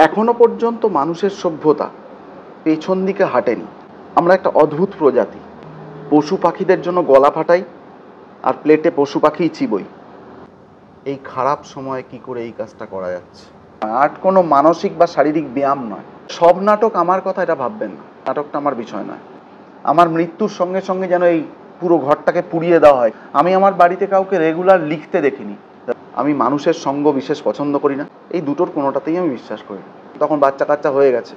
এখনো পর্যন্ত মানুষের সভ্যতা পেছন দিকে হাঁটেনি। আমরা একটা অদ্ভুত প্রজাতি, পশু পাখিদের জন্য গলা ফাটাই আর প্লেটে পশু পাখিই চিবই। এই খারাপ সময়ে কি করে এই কাজটা করা যাচ্ছে? আর্ট কোনো মানসিক বা শারীরিক ব্যায়াম নয়। সব নাটক আমার কথা, এটা ভাববেন না। নাটকটা আমার বিষয় নয়। আমার মৃত্যুর সঙ্গে সঙ্গে যেন এই পুরো ঘরটাকে পুড়িয়ে দেওয়া হয়। আমি আমার বাড়িতে কাউকে রেগুলার লিখতে দেখিনি। আমি মানুষের সঙ্গ বিশেষ পছন্দ করি না, এই দুটোর কোনোটাতেই আমি বিশ্বাস করি না। তখন বাচ্চা কাচ্চা হয়ে গেছে,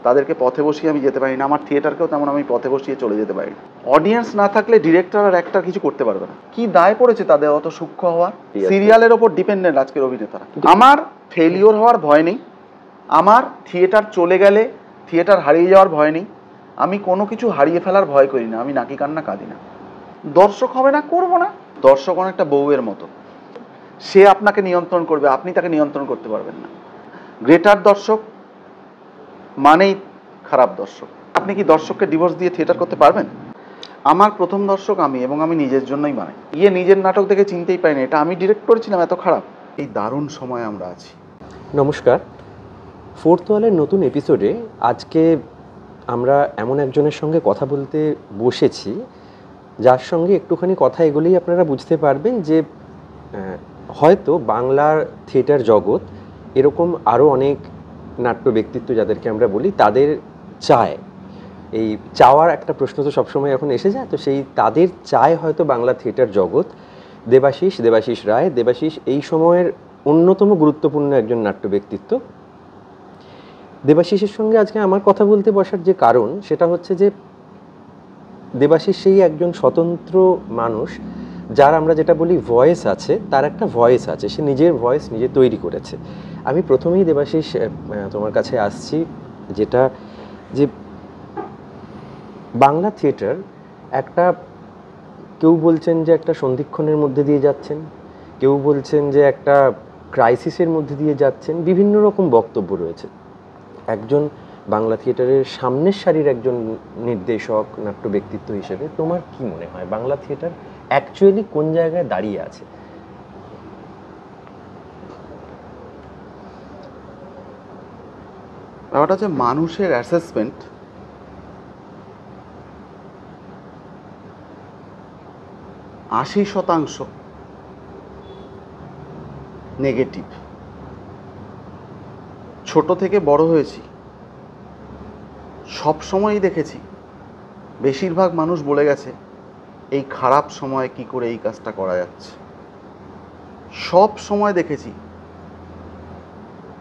তাদেরকে পথে বসিয়ে আমি যেতে পারি না। আমার থিয়েটারকেও তেমন আমি পথে বসিয়ে চলে যেতে পারি না। অডিয়েন্স না থাকলে ডিরেক্টর আর একটা কিছু করতে পারবে না। কি দায় পড়েছে তাদের অত সূক্ষ্ম হওয়া? সিরিয়ালের ওপর ডিপেন্ডেন্ট আজকের অভিনেতারা। আমার ফেলিওর হওয়ার ভয় নেই, আমার থিয়েটার চলে গেলে থিয়েটার হারিয়ে যাওয়ার ভয় নেই, আমি কোনো কিছু হারিয়ে ফেলার ভয় করি না। আমি নাকি কান্না কাঁদি না। দর্শক হবে না, করবো না। দর্শক অনেকটা বউয়ের মতো, সে আপনাকে নিয়ন্ত্রণ করবে, আপনি তাকে নিয়ন্ত্রণ করতে পারবেন না। গ্রেটার দর্শক মানেই খারাপ দর্শক। আপনি কি দর্শককে ডিভোর্স দিয়ে থিয়েটার করতে পারবেন? আমার প্রথম দর্শক আমি, এবং আমি নিজের জন্যই বানাই। নিজের নাটক দেখে চিনতেই পারিনি এটা আমি ডিরেক্ট করেছিলাম, এত খারাপ। এই দারুণ সময় আমরা আছি। নমস্কার, ফোর্থ ওয়ালের নতুন এপিসোডে আজকে আমরা এমন একজনের সঙ্গে কথা বলতে বসেছি যার সঙ্গে একটুখানি কথা এগুলেই আপনারা বুঝতে পারবেন যে হয়তো বাংলার থিয়েটার জগৎ এরকম আরও অনেক নাট্য ব্যক্তিত্ব যাদেরকে আমরা বলি তাদের চায়, এই চাওয়ার একটা প্রশ্ন তো সবসময় এখন এসে যায়, তো সেই তাদের চায় হয়তো বাংলা থিয়েটার জগৎ। দেবাশিস রায় এই সময়ের অন্যতম গুরুত্বপূর্ণ একজন নাট্য ব্যক্তিত্ব। দেবাশিসের সঙ্গে আজকে আমার কথা বলতে বসার যে কারণ সেটা হচ্ছে যে দেবাশিস সেই একজন স্বতন্ত্র মানুষ যার আমরা যেটা বলি ভয়েস আছে, তার একটা ভয়েস আছে, সে নিজের ভয়েস নিজে তৈরি করেছে। আমি প্রথমেই দেবাশিস তোমার কাছে আসছি, যেটা যে বাংলা থিয়েটার একটা, কেউ বলছেন যে একটা সন্ধিক্ষণের মধ্যে দিয়ে যাচ্ছেন, কেউ বলছেন যে একটা ক্রাইসিসের মধ্যে দিয়ে যাচ্ছেন, বিভিন্ন রকম বক্তব্য রয়েছে। একজন বাংলা থিয়েটারের সামনের সারির একজন নির্দেশক, নাট্য ব্যক্তিত্ব হিসেবে তোমার কি মনে হয় বাংলা থিয়েটার অ্যাকচুয়ালি কোন জায়গায় দাঁড়িয়ে আছে? ব্যাপারটা হচ্ছে মানুষের অ্যাসেসমেন্ট %80 নেগেটিভ। ছোট থেকে বড় হয়েছি, সব সময়ই দেখেছি বেশিরভাগ মানুষ বলে গেছে এই খারাপ সময়ে কি করে এই কাজটা করা যাচ্ছে। সব সময় দেখেছি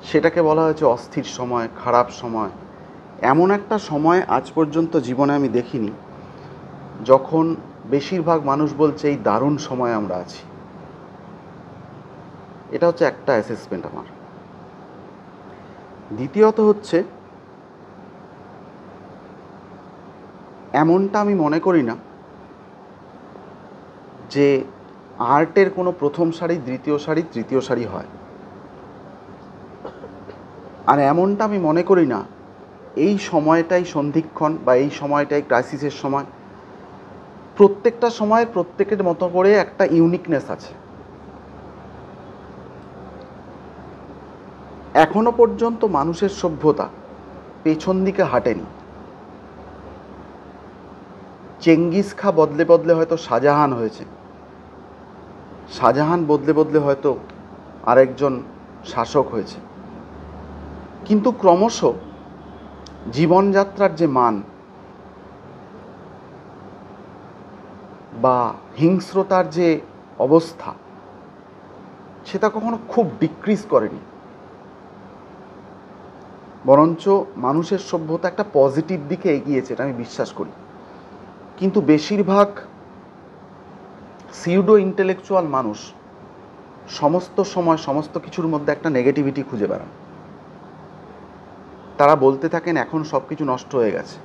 সেটাকে বলা হয়েছে অস্থির সময়, খারাপ সময়। এমন একটা সময় আজ পর্যন্ত জীবনে আমি দেখিনি যখন বেশিরভাগ মানুষ বলছে এই দারুণ সময় আমরা আছি। এটা হচ্ছে একটা অ্যাসেসমেন্ট আমার। দ্বিতীয়ত হচ্ছে, এমনটা আমি মনে করি না যে আর্টের কোনো প্রথম সারি, দ্বিতীয় সারি, তৃতীয় সারি হয়। আর এমনটা আমি মনে করি না এই সময়টাই সন্ধিক্ষণ বা এই সময়টাই ক্রাইসিসের সময়। প্রত্যেকটা সময়ের প্রত্যেকের মতো করে একটা ইউনিকনেস আছে। এখনো পর্যন্ত মানুষের সভ্যতা পেছন দিকে হাঁটেনি। চেঙ্গিস খা বদলে বদলে হয়তো শাহজাহান হয়েছে, শাহজাহান বদলে বদলে হয়তো আরেকজন শাসক হয়েছে, কিন্তু ক্রমশ জীবনযাত্রার যে মান বা হিংস্রতার যে অবস্থা, সেটা কখনো খুব ডিক্রিজ করেনি। বরঞ্চ মানুষের সভ্যতা একটা পজিটিভ দিকে এগিয়েছে, এটা আমি বিশ্বাস করি। কিন্তু বেশিরভাগ সিউডো ইন্টেলেকচুয়াল মানুষ সমস্ত সময় সমস্ত কিছুর মধ্যে একটা নেগেটিভিটি খুঁজে বেড়ান। তারা বলতে থাকেন এখন সব কিছু নষ্ট হয়ে গেছে।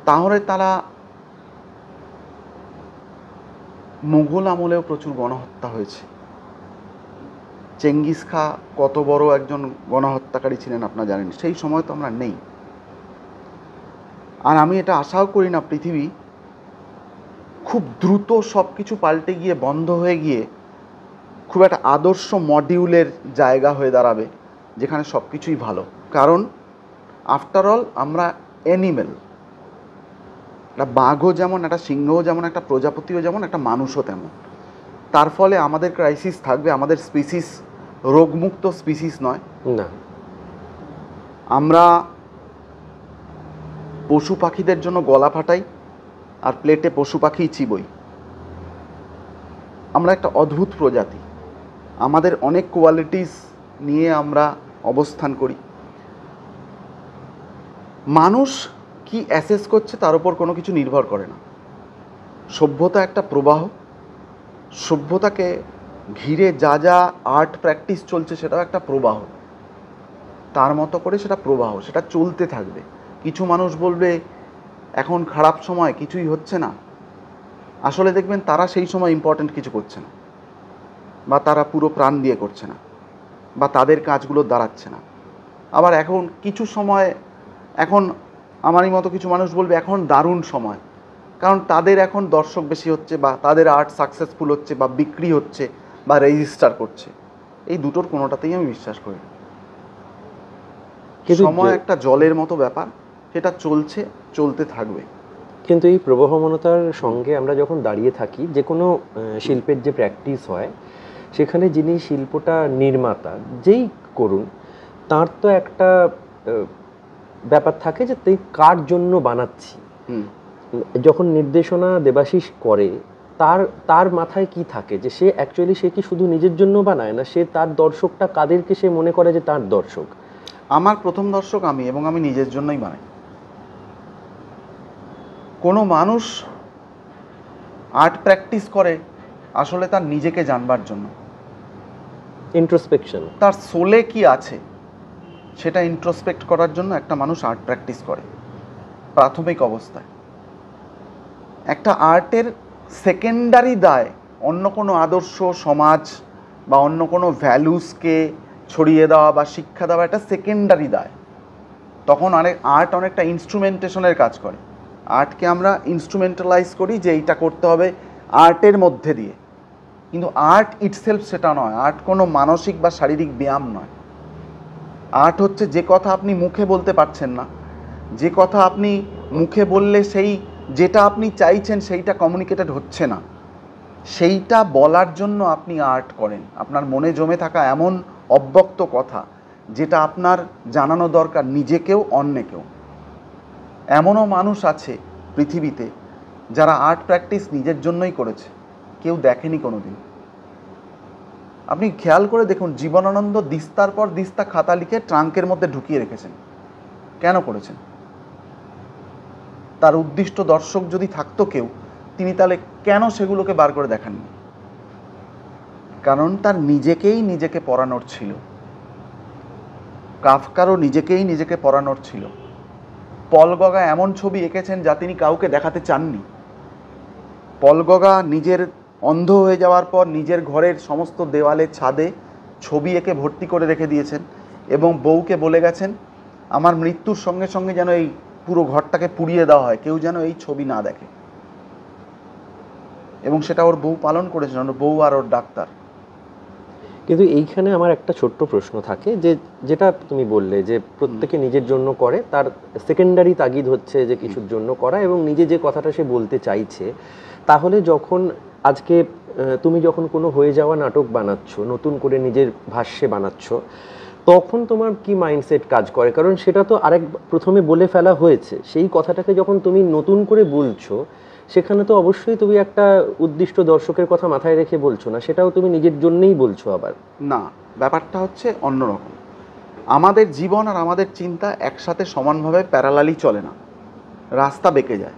তাহলে তারা মুঘল আমলেও প্রচুর গণহত্যা হয়েছে। চেঙ্গিস খা কত বড় একজন গণহত্যাকারী ছিলেন আপনারা জানেন। সেই সময় তো আমরা নেই। আর আমি এটা আশাও করি না পৃথিবী খুব দ্রুত সব কিছু পাল্টে গিয়ে, বন্ধ হয়ে গিয়ে খুব একটা আদর্শ মডিউলের জায়গা হয়ে দাঁড়াবে যেখানে সব কিছুই ভালো। কারণ আফটার অল আমরা অ্যানিমেল। একটা বাঘও যেমন, একটা সিংহও যেমন, একটা প্রজাপতিও যেমন, একটা মানুষও তেমন। তার ফলে আমাদের ক্রাইসিস থাকবে। আমাদের স্পিসিস রোগমুক্ত স্পিসিস নয়। না, আমরা পশু পাখিদের জন্য গলা ফাটাই আর প্লেটে পশু পাখিই চিবই। আমরা একটা অদ্ভুত প্রজাতি। আমাদের অনেক কোয়ালিটিস নিয়ে আমরা অবস্থান করি। মানুষ কি অ্যাসেস করছে তার উপর কোনো কিছু নির্ভর করে না। সভ্যতা একটা প্রবাহ। সভ্যতাকে ঘিরে যা যা আর্ট প্র্যাকটিস চলছে সেটাও একটা প্রবাহ। তার মতো করে সেটা প্রবাহ, সেটা চলতে থাকবে। কিছু মানুষ বলবে এখন খারাপ সময়, কিছুই হচ্ছে না। আসলে দেখবেন তারা সেই সময় ইম্পর্ট্যান্ট কিছু করছে না, বা তারা পুরো প্রাণ দিয়ে করছে না, বা তাদের কাজগুলো দাঁড়াচ্ছে না। আবার এখন কিছু সময়, এখন আমারই মতো কিছু মানুষ বলবে এখন দারুণ সময়, কারণ তাদের এখন দর্শক বেশি হচ্ছে, বা তাদের আর্ট সাকসেসফুল হচ্ছে, বা বিক্রি হচ্ছে, বা রেজিস্টার করছে। এই দুটোর কোনোটাতেই আমি বিশ্বাস করি না। সময় একটা জলের মতো ব্যাপার, সেটা চলছে, চলতে থাকবে। কিন্তু এই প্রবহমানতার সঙ্গে আমরা যখন দাঁড়িয়ে থাকি, যে কোনো শিল্পের যে প্র্যাকটিস হয় সেখানে যিনি শিল্পটা নির্মাতা যেই করুন, তার তো একটা ব্যাপার থাকে যে তুই কার জন্য বানাচ্ছি। যখন নির্দেশনা দেবাশিস করে, তার তার মাথায় কি থাকে যে সে অ্যাকচুয়ালি সে কি শুধু নিজের জন্য বানায়, না সে তার দর্শকটা কাদেরকে সে মনে করে যে তার দর্শক? আমার প্রথম দর্শক আমি, এবং আমি নিজের জন্যই বানাই। কোনো মানুষ আর্ট প্র্যাকটিস করে আসলে তার নিজেকে জানবার জন্য। ইন্ট্রোস্পেকশন, তার সোলে কি আছে সেটা ইন্ট্রোস্পেক্ট করার জন্য একটা মানুষ আর্ট প্র্যাকটিস করে প্রাথমিক অবস্থায়। একটা আর্টের সেকেন্ডারি দায় অন্য কোনো আদর্শ, সমাজ বা অন্য কোনো ভ্যালুসকে ছড়িয়ে দেওয়া বা শিক্ষা দেওয়া একটা সেকেন্ডারি দায়। তখন আর্ট অনেকটা ইনস্ট্রুমেন্টেশনের কাজ করে। আর্টকে আমরা ইনস্ট্রুমেন্টালাইজ করি যে এইটা করতে হবে আর্টের মধ্যে দিয়ে, কিন্তু আর্ট ইটসেলফ সেটা নয়। আর্ট কোনো মানসিক বা শারীরিক ব্যায়াম নয়। আর্ট হচ্ছে যে কথা আপনি মুখে বলতে পারছেন না, যে কথা আপনি মুখে বললে সেই যেটা আপনি চাইছেন সেইটা কমিউনিকেটেড হচ্ছে না, সেইটা বলার জন্য আপনি আর্ট করেন। আপনার মনে জমে থাকা এমন অব্যক্ত কথা যেটা আপনার জানানো দরকার নিজেকেও অন্যকেও। এমনও মানুষ আছে পৃথিবীতে যারা আর্ট প্র্যাকটিস নিজের জন্যই করেছে, কেউ দেখেনি কোনো দিন। আপনি খেয়াল করে দেখুন, জীবনানন্দ দিস্তার পর দিস্তা খাতা লিখে ট্রাঙ্কের মধ্যে ঢুকিয়ে রেখেছেন। কেন করেছেন? তার উদ্দিষ্ট দর্শক যদি থাকতো কেউ, তিনি তাহলে কেন সেগুলোকে বার করে দেখাননি? কারণ তার নিজেকে পড়ানোর ছিল। কাফকারও নিজেকে পড়ানোর ছিল। পল গগা এমন ছবি এঁকেছেন যা তিনি কাউকে দেখাতে চাননি। পল গগা নিজের অন্ধ হয়ে যাওয়ার পর নিজের ঘরের সমস্ত দেওয়ালে, ছাদে ছবি এঁকে ভর্তি করে রেখে দিয়েছেন, এবং বউকে বলে গেছেন আমার মৃত্যুর সঙ্গে সঙ্গে যেন এই পুরো ঘরটাকে পুড়িয়ে দেওয়া হয়, কেউ যেন এই ছবি না দেখে। এবং সেটা ওর বউ পালন করেছেন, ওর বউ আর ওর ডাক্তার। কিন্তু এইখানে আমার একটা ছোট্ট প্রশ্ন থাকে, যে যেটা তুমি বললে যে প্রত্যেকে নিজের জন্য করে, তার সেকেন্ডারি তাগিদ হচ্ছে যে কিছুর জন্য করা, এবং নিজে যে কথাটা সে বলতে চাইছে। তাহলে যখন আজকে তুমি যখন কোনো হয়ে যাওয়া নাটক বানাচ্ছ, নতুন করে নিজের ভাষ্যে বানাচ্ছ, তখন তোমার কি মাইন্ডসেট কাজ করে? কারণ সেটা তো আরেক প্রথমে বলে ফেলা হয়েছে, সেই কথাটাকে যখন তুমি নতুন করে বলছো, সেখানে তো অবশ্যই তুমি একটা উদ্দিষ্ট দর্শকের কথা মাথায় রেখে বলছো না, সেটাও তুমি নিজের জন্যই বলছো। আবার না, ব্যাপারটা হচ্ছে অন্যরকম। আমাদের জীবন আর আমাদের চিন্তা একসাথে সমানভাবে প্যারালালি চলে না, রাস্তা বেঁকে যায়।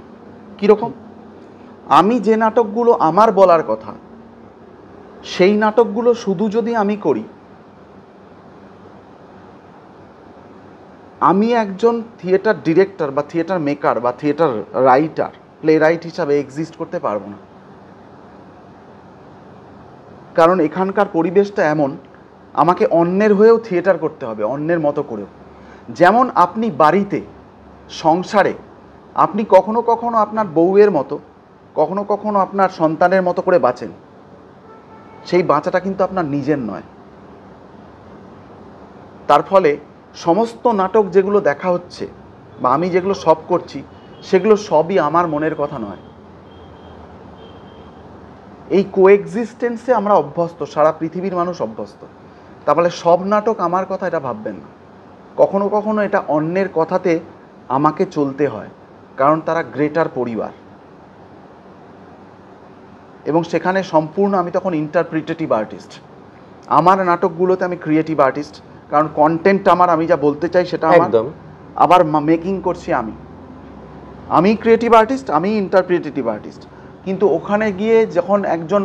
কীরকম? আমি যে নাটকগুলো আমার বলার কথা, সেই নাটকগুলো শুধু যদি আমি করি, আমি একজন থিয়েটার ডিরেক্টর বা থিয়েটার মেকার বা থিয়েটার রাইটার, প্লে রাইট হিসাবে এক্সিস্ট করতে পারবো না। কারণ এখানকার পরিবেশটা এমন, আমাকে অন্যের হয়েও থিয়েটার করতে হবে, অন্যের মতো করেও। যেমন আপনি বাড়িতে, সংসারে, আপনি কখনো কখনো আপনার বউয়ের মতো, কখনো কখনো আপনার সন্তানের মতো করে বাঁচেন। সেই বাঁচাটা কিন্তু আপনার নিজের নয়। তার ফলে সমস্ত নাটক যেগুলো দেখা হচ্ছে বা আমি যেগুলো সব করছি সেগুলো সবই আমার মনের কথা নয়। এই কোএক্সিস্টেন্সে আমরা অভ্যস্ত, সারা পৃথিবীর মানুষ অভ্যস্ত। তাহলে সব নাটক আমার কথা এটা ভাববেন না। কখনো কখনো এটা অন্যের কথাতে আমাকে চলতে হয়, কারণ তারা গ্রেটার পরিবার, এবং সেখানে সম্পূর্ণ আমি তখন ইন্টারপ্রিটেটিভ আর্টিস্ট। আমার নাটকগুলোতে আমি ক্রিয়েটিভ আর্টিস্ট, কারণ কন্টেন্ট আমার, আমি যা বলতে চাই সেটা আমার, একদম। আবার মেকিং করছি আমি ক্রিয়েটিভ আর্টিস্ট, আমি ইন্টারপ্রিটেটিভ আর্টিস্ট। কিন্তু ওখানে গিয়ে যখন একজন,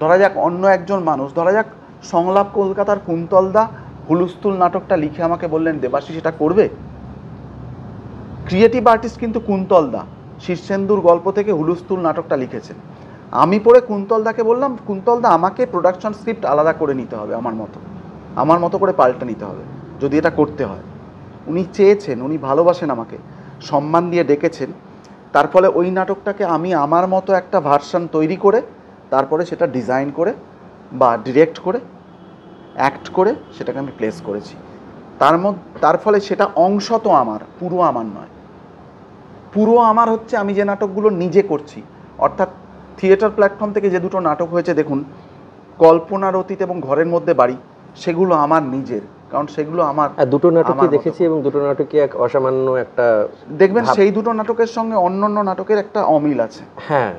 ধরা যাক অন্য একজন মানুষ, ধরা যাক সংলাপ কলকাতার কুন্তলদা হুলস্থুল নাটকটা লিখে আমাকে বললেন দেবাশিস এটা করবে। ক্রিয়েটিভ আর্টিস্ট কিন্তু কুন্তলদা শীর্ষেন্দুর গল্প থেকে হুলস্থুল নাটকটা লিখেছেন। আমি পড়ে কুন্তলদাকে বললাম, কুন্তলদা আমাকে প্রোডাকশন স্ক্রিপ্ট আলাদা করে নিতে হবে, আমার মতো করে পাল্টে নিতে হবে যদি এটা করতে হয়। উনি চেয়েছেন, উনি ভালোবাসেন আমাকে, সম্মান দিয়ে ডেকেছেন। তার ফলে ওই নাটকটাকে আমি আমার মতো একটা ভার্সন তৈরি করে তারপরে সেটা ডিজাইন করে বা ডিরেক্ট করে অ্যাক্ট করে সেটাকে আমি প্লেস করেছি। তার ফলে সেটা অংশত আমার, পুরো আমার নয়। পুরো আমার হচ্ছে আমি যে নাটকগুলো নিজে করছি, অর্থাৎ থিয়েটার প্ল্যাটফর্ম থেকে যে দুটো নাটক হয়েছে দেখুন, কল্পনার অতীত এবং ঘরের মধ্যে বাড়ি, সেগুলো আমার নিজের, কারণ সেগুলো আমার দুটো নাটকই দেখেছি এবং দুটো নাটকই এক অসামান্য একটা, দেখবেন সেই দুটো নাটকের সঙ্গে অন্যান্য নাটকের একটা অমিল আছে। হ্যাঁ,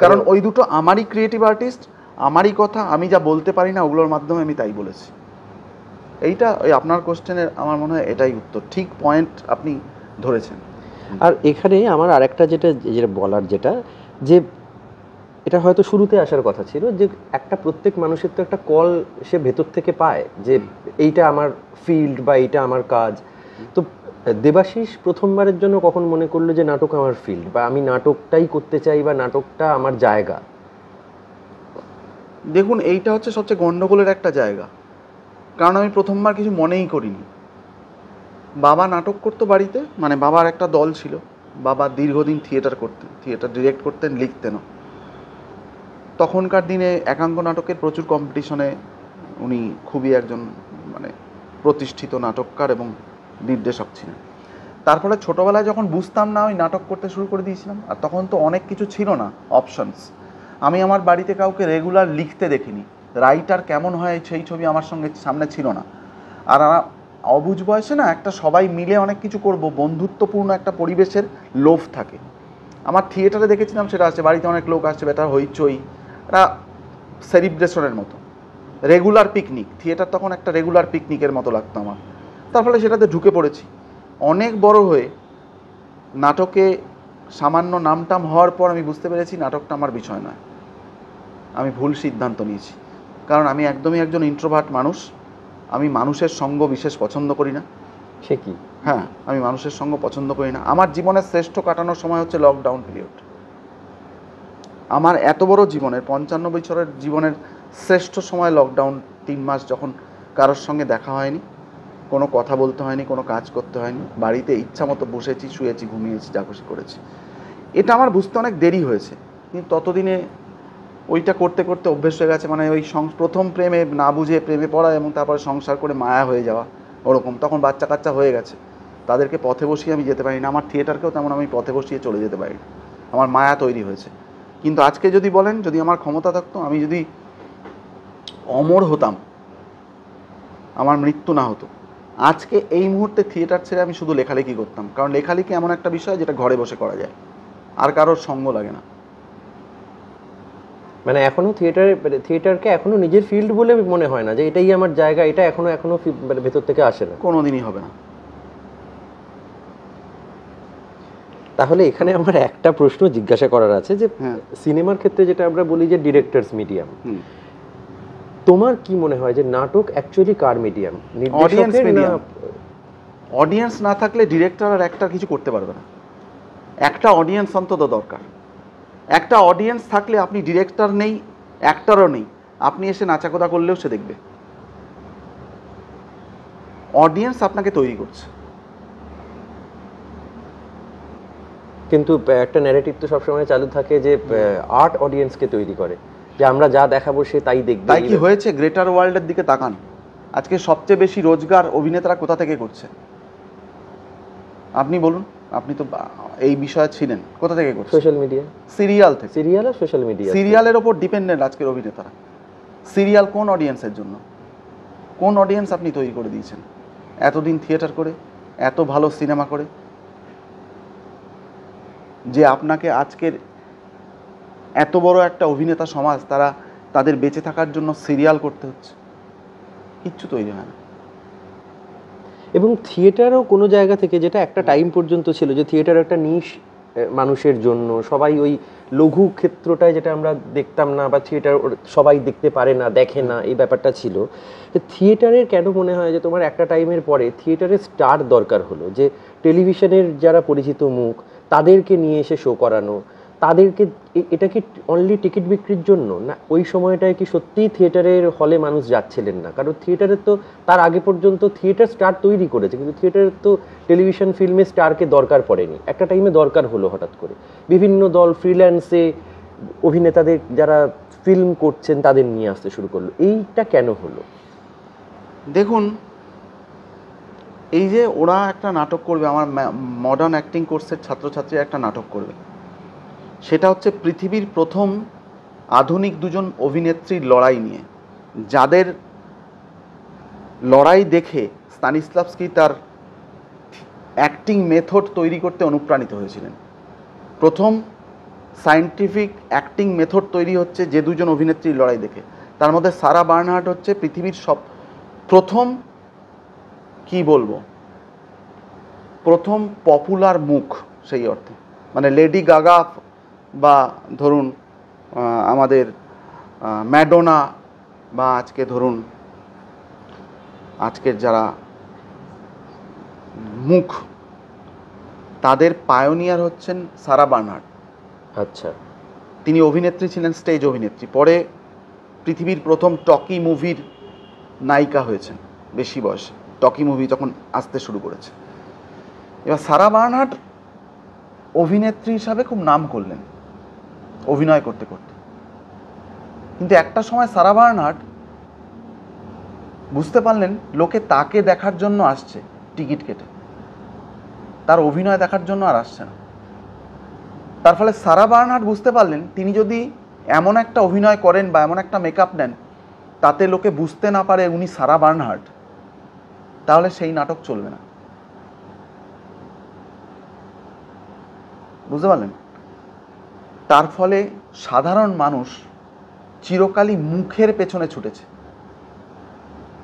কারণ ওই দুটো আমারই ক্রিয়েটিভ আর্টিস্ট, আমারই কথা, আমি যা বলতে পারি না ওগুলোর মাধ্যমে আমি তাই বলেছি। এইটা ওই আপনার কোশ্চেনের আমার মনে হয় এটাই উত্তর, ঠিক পয়েন্ট আপনি ধরেছেন। আর এখানে আমার আরেকটা যেটা বলার, যেটা যে এটা হয়তো শুরুতে আসার কথা ছিল, যে একটা প্রত্যেক মানুষের তো একটা কল সে ভেতর থেকে পায় যে এইটা আমার ফিল্ড বা এইটা আমার কাজ। তো দেবাশিস প্রথমবারের জন্য কখন মনে করলো যে নাটক আমার ফিল্ড, বা আমি নাটকটাই করতে চাই, বা নাটকটা আমার জায়গা? দেখুন, এইটা হচ্ছে সবচেয়ে গণ্ডগোলের একটা জায়গা, কারণ আমি প্রথমবার কিছু মনেই করিনি। বাবা নাটক করতো বাড়িতে, মানে বাবার একটা দল ছিল, বাবা দীর্ঘদিন থিয়েটার করতেন, থিয়েটার ডিরেক্ট করতেন, লিখতেনও। তখনকার দিনে একাঙ্ক নাটকের প্রচুর কম্পিটিশনে উনি খুবই একজন মানে প্রতিষ্ঠিত নাটককার এবং নির্দেশক ছিলেন। তার ফলে ছোটোবেলায় যখন বুঝতাম না, ওই নাটক করতে শুরু করে দিয়েছিলাম। আর তখন তো অনেক কিছু ছিল না অপশনস। আমি আমার বাড়িতে কাউকে রেগুলার লিখতে দেখিনি, রাইটার কেমন হয় সেই ছবি আমার সামনে ছিল না। আর অবুঝ বয়সে না একটা সবাই মিলে অনেক কিছু করব, বন্ধুত্বপূর্ণ একটা পরিবেশের লোভ থাকে। আমার থিয়েটারে দেখেছিলাম সেটা আছে, বাড়িতে অনেক লোক আসছে, বেটা হইচই, একটা সেলিব্রেশনের মতো, রেগুলার পিকনিক। থিয়েটার তখন একটা রেগুলার পিকনিকের মতো লাগতো আমার। তার ফলে সেটাতে ঢুকে পড়েছি। অনেক বড় হয়ে নাটকে সামান্য নামটাম হওয়ার পর আমি বুঝতে পেরেছি নাটকটা আমার বিষয় নয়। আমি ভুল সিদ্ধান্ত নিয়েছি, কারণ আমি একদমই একজন ইন্ট্রোভার্ট মানুষ। আমি মানুষের সঙ্গ বিশেষ পছন্দ করি না। সে কি? হ্যাঁ, আমি মানুষের সঙ্গ পছন্দ করি না। আমার জীবনের শ্রেষ্ঠ কাটানোর সময় হচ্ছে লকডাউন পিরিয়ড। আমার এত বড় জীবনের 55 বছরের জীবনের শ্রেষ্ঠ সময় লকডাউন। 3 মাস যখন কারোর সঙ্গে দেখা হয়নি, কোনো কথা বলতে হয়নি, কোনো কাজ করতে হয়নি, বাড়িতে ইচ্ছা মতো বসেছি, শুয়েছি, ঘুমিয়েছি, যা খুশি করেছি। এটা আমার বুঝতে অনেক দেরি হয়েছে, কিন্তু ততদিনে ওইটা করতে করতে অভ্যেস হয়ে গেছে। মানে ওই প্রথম প্রেমে না বুঝে প্রেমে পড়া এবং তারপরে সংসার করে মায়া হয়ে যাওয়া, ওরকম। তখন বাচ্চা কাচ্চা হয়ে গেছে, তাদেরকে পথে বসিয়ে আমি যেতে পারি না। আমার থিয়েটারকেও তেমন আমি পথে বসিয়ে চলে যেতে পারি না, আমার মায়া তৈরি হয়েছে। কিন্তু আজকে যদি বলেন, যদি আমার ক্ষমতা থাকতো, আমি যদি অমর হতাম, আমার মৃত্যু না হতো, আজকে এই মুহূর্তে থিয়েটার ছেড়ে আমি শুধু লেখালেখি করতাম। কারণ লেখালেখি এমন একটা বিষয় যেটা ঘরে বসে করা যায়, আর কারোর সঙ্গ লাগে না। মানে এখনো থিয়েটারকে এখনো নিজের ফিল্ড বলে মনে হয় না, যে এটাই আমার জায়গা, এটা এখনো ভেতর থেকে আসে না, কোনোদিনই হবে না। তাহলে এখানে আমার একটা প্রশ্ন জিজ্ঞাসা করার আছে, যে সিনেমার ক্ষেত্রে যেটা আমরা বলি যে ডিরেক্টরস মিডিয়াম, তোমার কি মনে হয় যে নাটক অ্যাকচুয়ালি কার মিডিয়াম? অডিয়েন্স না থাকলে ডিরেক্টর আর একটা কিছু করতে পারবে না। একটা অডিয়েন্স অন্তত দরকার। একটা অডিয়েন্স থাকলে আপনি ডিরেক্টর নেই, অ্যাক্টরও নেই, আপনি এসে নাচাকোদা করলেও সে দেখবে। অডিয়েন্স আপনাকে তৈরি করছে। কিন্তু একটা ন্যারেটিভ তো সবসময় চালু থাকে যে আর্ট অডিয়েন্সকে তৈরি করে, যে আমরা যা দেখাবো সে তাই দেখবে। তাই কি হয়েছে? গ্রেটার ওয়ার্ল্ডের দিকে তাকান, আজকে সবচেয়ে বেশি রোজগার অভিনেতারা কোথা থেকে করছে? আপনি বলুন, আপনি তো এই বিষয়ে ছিলেন, কোথা থেকে করছে? সোশ্যাল মিডিয়া, সিরিয়াল থেকে। সিরিয়াল আর সোশ্যাল মিডিয়া। সিরিয়ালের ওপর ডিপেন্ডেন্ট আজকের অভিনেতারা। সিরিয়াল কোন অডিয়েন্সের জন্য? কোন অডিয়েন্স আপনি তৈরি করে দিয়েছেন এতদিন থিয়েটার করে, এত ভালো সিনেমা করে, যে আপনাকে আজকের এত বড় একটা অভিনেতা সমাজ তারা তাদের বেঁচে থাকার জন্য সিরিয়াল করতে হচ্ছে? কিচ্ছু তৈরি হয় না। এবং থিয়েটারও কোনো জায়গা থেকে, যেটা একটা টাইম পর্যন্ত ছিল যে থিয়েটার একটা নিশ মানুষের জন্য, সবাই ওই লঘু ক্ষেত্রটায় যেটা আমরা দেখতাম না, বা থিয়েটার সবাই দেখতে পারে না, দেখে না, এই ব্যাপারটা ছিল। থিয়েটারের কেন মনে হয় যে তোমার একটা টাইমের পরে থিয়েটারের স্টার দরকার হলো, যে টেলিভিশনের যারা পরিচিত মুখ তাদেরকে নিয়ে এসে শো করানো, তাদেরকে, এটা কি অনলি টিকিট বিক্রির জন্য না? ওই সময়টায় কি সত্যিই থিয়েটারের হলে মানুষ যাচ্ছিলেন না? কারণ থিয়েটারের তো তার আগে পর্যন্ত থিয়েটার স্টার তৈরি করেছে, কিন্তু থিয়েটারের তো টেলিভিশন ফিল্মে স্টারকে দরকার পড়েনি। একটা টাইমে দরকার হলো হঠাৎ করে, বিভিন্ন দল ফ্রিল্যান্সে অভিনেতাদের যারা ফিল্ম করছেন তাদের নিয়ে আসতে শুরু করলো। এইটা কেন হলো? দেখুন, এই যে ওরা একটা নাটক করবে, আমার মডার্ন অ্যাক্টিং কোর্সের ছাত্রছাত্রীরা একটা নাটক করবে, সেটা হচ্ছে পৃথিবীর প্রথম আধুনিক দুজন অভিনেত্রীর লড়াই নিয়ে, যাদের লড়াই দেখে স্তানিস্লাভস্কি তার অ্যাক্টিং মেথড তৈরি করতে অনুপ্রাণিত হয়েছিলেন। প্রথম সায়েন্টিফিক অ্যাক্টিং মেথড তৈরি হচ্ছে যে দুজন অভিনেত্রীর লড়াই দেখে। তার মধ্যে সারা বার্নহার্ট হচ্ছে পৃথিবীর প্রথম, কি বলবো, প্রথম পপুলার মুখ সেই অর্থে। মানে লেডি গাগা বা ধরুন আমাদের ম্যাডোনা, বা আজকে ধরুন আজকের যারা মুখ, তাদের পায়োনিয়ার হচ্ছেন সারা বার্নহার্ট। আচ্ছা, তিনি অভিনেত্রী ছিলেন, স্টেজ অভিনেত্রী, পরে পৃথিবীর প্রথম টকি মুভির নায়িকা হয়েছেন বেশি বয়সে, টকি মুভি যখন আসতে শুরু করেছে। এবার সারা বার্নহার্ট অভিনেত্রী হিসাবে খুব নাম করলেন অভিনয় করতে করতে, কিন্তু একটা সময় সারা বার্নহার্ট বুঝতে পারলেন লোকে তাকে দেখার জন্য আসছে টিকিট কেটে, তার অভিনয় দেখার জন্য আর আসছে না। তার ফলে সারা বার্নহার্ট বুঝতে পারলেন তিনি যদি এমন একটা অভিনয় করেন বা এমন একটা মেকআপ নেন তাতে লোকে বুঝতে না পারে উনি সারা বার্নহার্ট, তাহলে সেই নাটক চলবে না। বুঝতে পারলেন? তার ফলে সাধারণ মানুষ চিরকালই মুখের পেছনে ছুটেছে।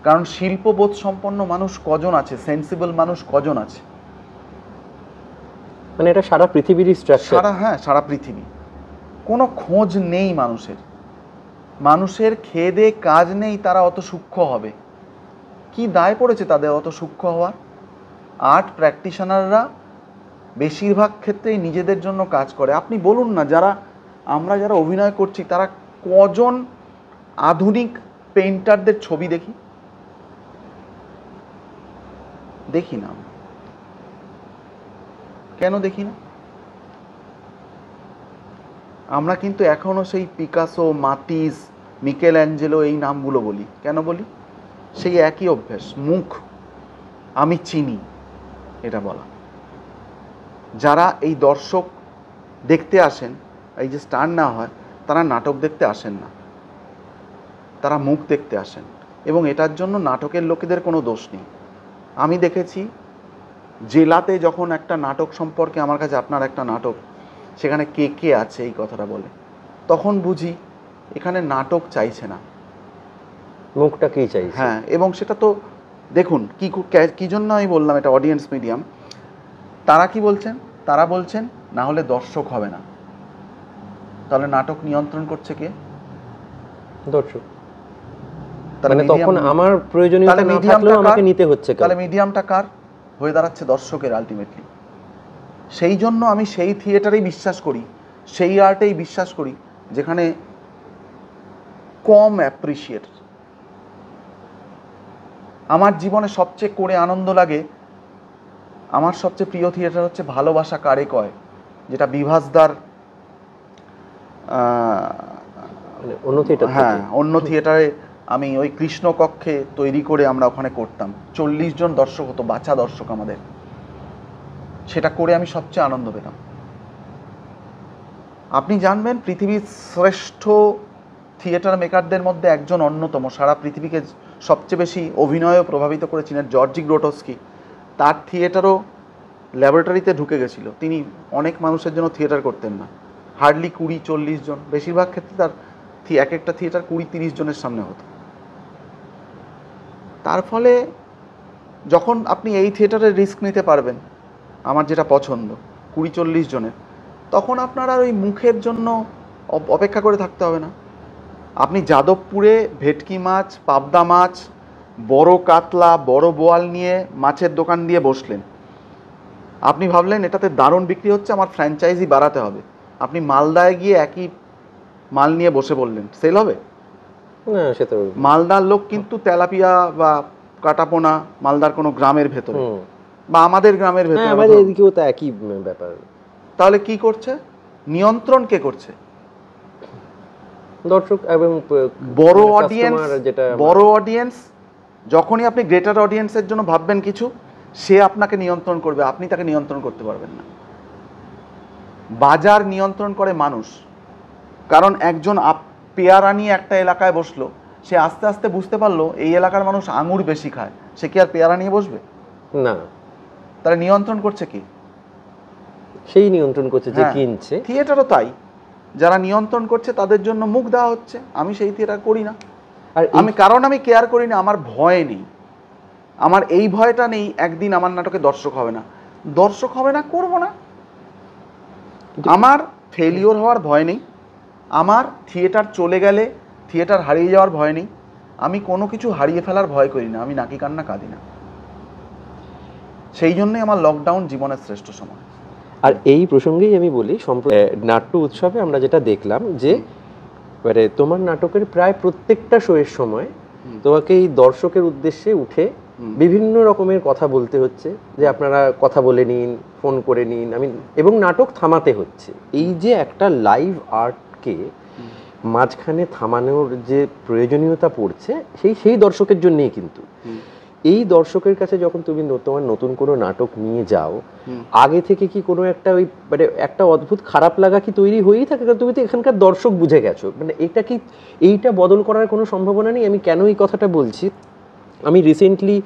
কারণ শিল্পবোধ সম্পন্ন মানুষ কজন আছে, সেন্সিবল মানুষ কজন আছে? মানে এটা সারা পৃথিবীরই স্ট্রাকচার। সারা পৃথিবী। কোনো খোঁজ নেই মানুষের, মানুষের খেয়ে দেয়ে কাজ নেই, তারা অত সূক্ষ্ম হবে। কি দায় পড়েছে তাদের অত সূক্ষ্ম হওয়ার? আর্ট প্র্যাকটিশনাররা বেশিরভাগ ক্ষেত্রেই নিজেদের জন্য কাজ করে। আপনি বলুন না, আমরা যারা অভিনয় করছি তারা কজন আধুনিক পেইন্টারদের ছবি দেখি? দেখি না। কেন দেখি না? আমরা কিন্তু এখনো সেই পিকাসো, মাতিস, মিকেল অ্যাঞ্জেলো এই নামগুলো বলি। কেন বলি? সেই একই অভ্যাস, মুখ আমি চিনি এটা বলা। যারা এই দর্শক দেখতে আসেন, এই যে স্টার না হয়, তারা নাটক দেখতে আসেন না, তারা মুখ দেখতে আসেন। এবং এটার জন্য নাটকের লোকেদের কোনো দোষ নেই। আমি দেখেছি জেলাতে যখন একটা নাটক সম্পর্কে আমার কাছে আপনার একটা নাটক, সেখানে কে কে আছে এই কথাটা বলে, তখন বুঝি এখানে নাটক চাইছে না, মুখটাকেই চাইছে। হ্যাঁ, এবং সেটা তো দেখুন কি জন্য আমি বললাম এটা অডিয়েন্স মিডিয়াম। তারা কি বলছেন? তারা বলছেন না হলে দর্শক হবে না। তাহলে নাটক নিয়ন্ত্রণ করছে কে? দর্শক। মানে তখন আমার প্রয়োজনীয়তা না থাকলেও আমাকে নিতে হচ্ছে। তাহলে মিডিয়ামটা কার হয়ে দাঁড়াচ্ছে? দর্শকের আলটিমেটলি। সেই জন্য আমি সেই থিয়েটারেই বিশ্বাস করি, সেই আর্টেই বিশ্বাস করি যেখানে কম অ্যাপ্রিসিয়েট। আমার জীবনে সবচেয়ে করে আনন্দ লাগে, আমার সবচেয়ে প্রিয় থিয়েটার হচ্ছে ভালোবাসা কারে কয়, যেটা বিভাসদার অন্য থিয়েটার, হ্যাঁ, অন্য থিয়েটারে আমি ওই কৃষ্ণকক্ষে তৈরি করে আমরা ওখানে করতাম, 40 জন দর্শক হতো, বাচ্চা দর্শক আমাদের। সেটা করে আমি সবচেয়ে আনন্দ পেতাম। আপনি জানবেন পৃথিবীর শ্রেষ্ঠ থিয়েটার মেকারদের মধ্যে একজন অন্যতম, সারা পৃথিবীকে সবচেয়ে বেশি অভিনয়ও প্রভাবিত করেছিলেন জর্জি গ্রোটোস্কি। তার থিয়েটারও ল্যাবরেটরিতে ঢুকে গেছিল। তিনি অনেক মানুষের জন্য থিয়েটার করতেন না, হার্ডলি 20-40 জন, বেশিরভাগ ক্ষেত্রে তার এক একটা থিয়েটার 20-30 জনের সামনে হতো। তার ফলে যখন আপনি এই থিয়েটারের রিস্ক নিতে পারবেন, আমার যেটা পছন্দ 20-40 জনের, তখন আপনার আর ওই মুখের জন্য অপেক্ষা করে থাকতে হবে না। আপনি যাদবপুরে ভেটকি মাছ, পাবদা মাছ, বড় কাতলা, বড় বোয়াল নিয়ে মাছের দোকান দিয়ে বসলেন। আপনি ভাবলেন এটাতে দারুণ বিক্রি হচ্ছে, আমার ফ্র্যাঞ্চাইজি বাড়াতে হবে। আপনি মালদায় গিয়ে একই মাল নিয়ে বসে বললেন, সেল হবে না? সে তো মালদার লোক কিন্তু তেলাপিয়া বা কাটাপোনা মালদার কোনো গ্রামের ভেতরে বা আমাদের গ্রামের ভেতরে, আমাদের এদিকেও তো একই ব্যাপার। তাহলে কি করছে? নিয়ন্ত্রণ কে করছে? দর্শক এবং বড় অডিয়েন্স। বড় অডিয়েন্স যখনই আপনি গ্রেটার অডিয়েন্সের জন্য ভাববেন কিছু, সে আপনাকে নিয়ন্ত্রণ করবে, আপনি তাকে নিয়ন্ত্রণ করতে পারবেন না। বাজার নিয়ন্ত্রণ করে মানুষ। কারণ একজন পেয়ারা নিয়ে একটা এলাকায় বসলো, সে আস্তে আস্তে বুঝতে পারলো এই এলাকার মানুষ আঙুর বেশি খায়, সে কি আর পেয়ারা নিয়ে বসবে? না। তারা নিয়ন্ত্রণ করছে কি? সেই নিয়ন্ত্রণ করছে যে কিনছে। থিয়েটারও তাই, যারা নিয়ন্ত্রণ করছে তাদের জন্য মুখ দেওয়া হচ্ছে। আমি সেই থিয়েটার করি না, আর কারণ আমি কেয়ার করি না, আমার ভয় নেই। আমার এই ভয়টা নেই একদিন আমার নাটকে দর্শক হবে না, দর্শক হবে না, করবো না। আমার ফেলিওর হওয়ার ভয় নেই, আমার থিয়েটার চলে গেলে থিয়েটার হারিয়ে যাওয়ার ভয় নেই। আমি কোনো কিছু হারিয়ে ফেলার ভয় করি না, আমি নাকি কান্না কাঁদি না। সেই জন্যই আমার লকডাউন জীবনের শ্রেষ্ঠ সময়। আর এই প্রসঙ্গেই আমি বলি, নাট্য উৎসবে আমরা যেটা দেখলাম যে মানে তোমার নাটকের প্রায় প্রত্যেকটা শোয়ের সময় তোমাকে এই দর্শকের উদ্দেশ্যে উঠে বিভিন্ন রকমের কথা বলতে হচ্ছে, যে আপনারা কথা বলে নিন, ফোন করে নিন, এবং নাটক থামাতে হচ্ছে। এই যে একটা লাইভ আর্টকে মাঝখানে থামানোর যে প্রয়োজনীয়তা পড়ছে, সেই দর্শকের জন্যই। কিন্তু এই দর্শকের কাছে যখন তুমি তোমার নতুন কোনো নাটক নিয়ে যাও, আগে থেকে কি কোনো একটা ওই মানে একটা অদ্ভুত খারাপ লাগা কি তৈরি হয়েই থাকে? কারণ তুমি তো এখানকার দর্শক বুঝে গেছো, মানে এইটা বদল করার কোনো সম্ভাবনা নেই। আমি কেন এই কথাটা বলছি, আমি রিসেন্টলি